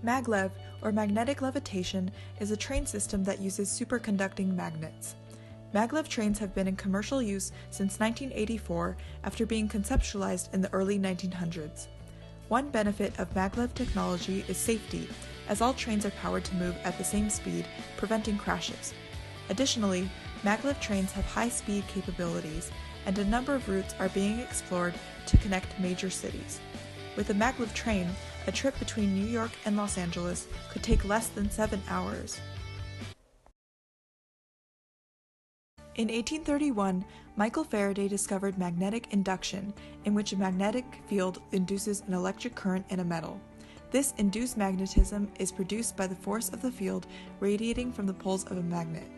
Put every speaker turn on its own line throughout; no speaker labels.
Maglev, or magnetic levitation, is a train system that uses superconducting magnets. Maglev trains have been in commercial use since 1984 after being conceptualized in the early 1900s. One benefit of maglev technology is safety, as all trains are powered to move at the same speed, preventing crashes. Additionally, maglev trains have high-speed capabilities, and a number of routes are being explored to connect major cities. With a maglev train, a trip between New York and Los Angeles could take less than 7 hours. In 1831, Michael Faraday discovered magnetic induction, in which a magnetic field induces an electric current in a metal. This induced magnetism is produced by the force of the field radiating from the poles of a magnet.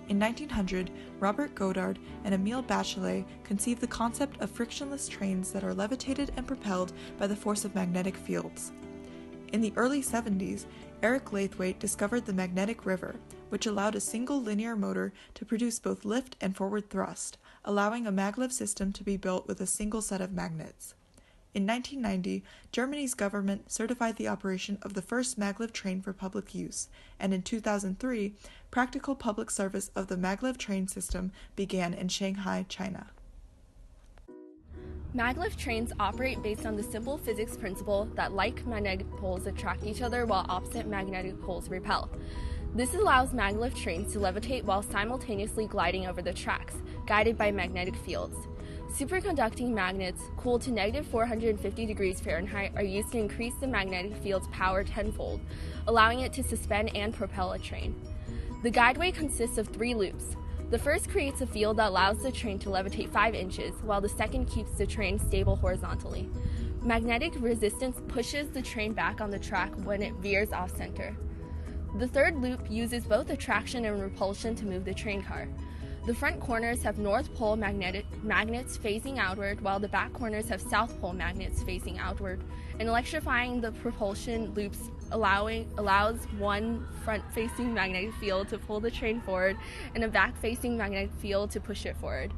In 1900, Robert Goddard and Emile Bachelet conceived the concept of frictionless trains that are levitated and propelled by the force of magnetic fields. In the early 70s, Eric Lathwaite discovered the magnetic river, which allowed a single linear motor to produce both lift and forward thrust, allowing a maglev system to be built with a single set of magnets. In 1990, Germany's government certified the operation of the first maglev train for public use, and in 2003, practical public service of the maglev train system began in Shanghai, China.
Maglev trains operate based on the simple physics principle that like magnetic poles attract each other while opposite magnetic poles repel. This allows maglev trains to levitate while simultaneously gliding over the tracks, guided by magnetic fields. Superconducting magnets, cooled to -450 degrees Fahrenheit, are used to increase the magnetic field's power tenfold, allowing it to suspend and propel a train. The guideway consists of 3 loops. The first creates a field that allows the train to levitate 5 inches, while the second keeps the train stable horizontally. Magnetic resistance pushes the train back on the track when it veers off-center. The third loop uses both attraction and repulsion to move the train car. The front corners have North Pole magnets facing outward, while the back corners have South Pole magnets facing outward, and electrifying the propulsion loops allows one front-facing magnetic field to pull the train forward and a back-facing magnetic field to push it forward.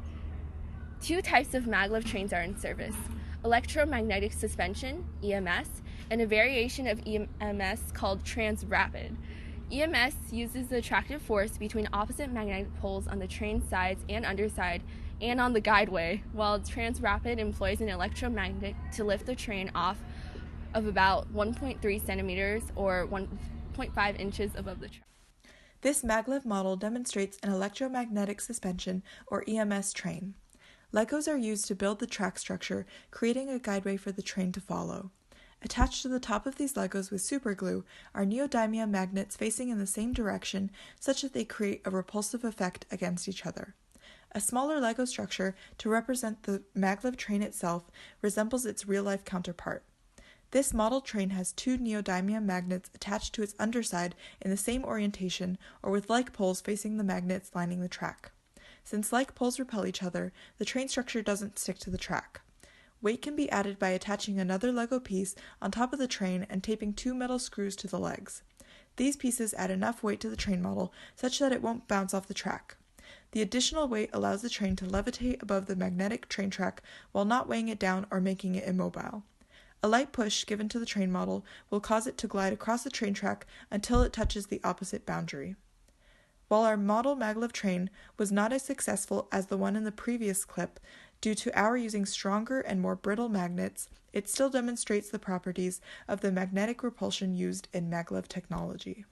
2 types of maglev trains are in service: electromagnetic suspension, EMS, and a variation of EMS called transrapid. EMS uses the attractive force between opposite magnetic poles on the train sides and underside and on the guideway, while transrapid employs an electromagnet to lift the train off of about 1.3 centimeters or 1.5 inches above the track.
This maglev model demonstrates an electromagnetic suspension, or EMS, train. Legos are used to build the track structure, creating a guideway for the train to follow. Attached to the top of these Legos with superglue are neodymium magnets facing in the same direction such that they create a repulsive effect against each other. A smaller Lego structure to represent the maglev train itself resembles its real-life counterpart. This model train has 2 neodymium magnets attached to its underside in the same orientation or with like poles facing the magnets lining the track. Since like poles repel each other, the train structure doesn't stick to the track. Weight can be added by attaching another Lego piece on top of the train and taping 2 metal screws to the legs. These pieces add enough weight to the train model such that it won't bounce off the track. The additional weight allows the train to levitate above the magnetic train track while not weighing it down or making it immobile. A light push given to the train model will cause it to glide across the train track until it touches the opposite boundary. While our model maglev train was not as successful as the one in the previous clip, due to our using stronger and more brittle magnets, it still demonstrates the properties of the magnetic repulsion used in maglev technology.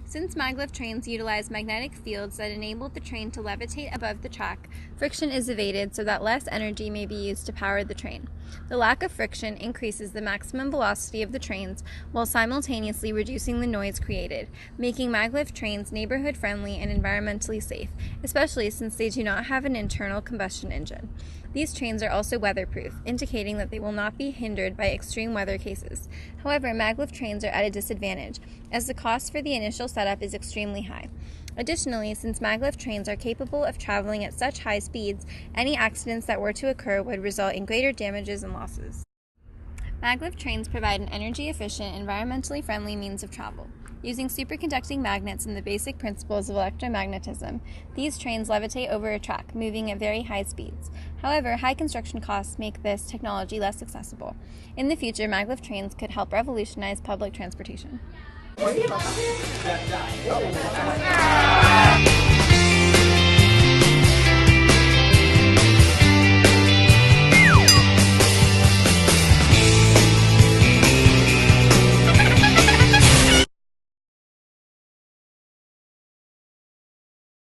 Since maglev trains utilize magnetic fields that enable the train to levitate above the track, friction is evaded so that less energy may be used to power the train. The lack of friction increases the maximum velocity of the trains while simultaneously reducing the noise created, making maglev trains neighborhood-friendly and environmentally safe, especially since they do not have an internal combustion engine. These trains are also weatherproof, indicating that they will not be hindered by extreme weather cases. However, maglev trains are at a disadvantage, as the cost for the initial setup is extremely high. Additionally, since maglev trains are capable of traveling at such high speeds, any accidents that were to occur would result in greater damages and losses. Maglev trains provide an energy-efficient, environmentally friendly means of travel. Using superconducting magnets and the basic principles of electromagnetism, these trains levitate over a track, moving at very high speeds. However, high construction costs make this technology less accessible. In the future, maglev trains could help revolutionize public transportation.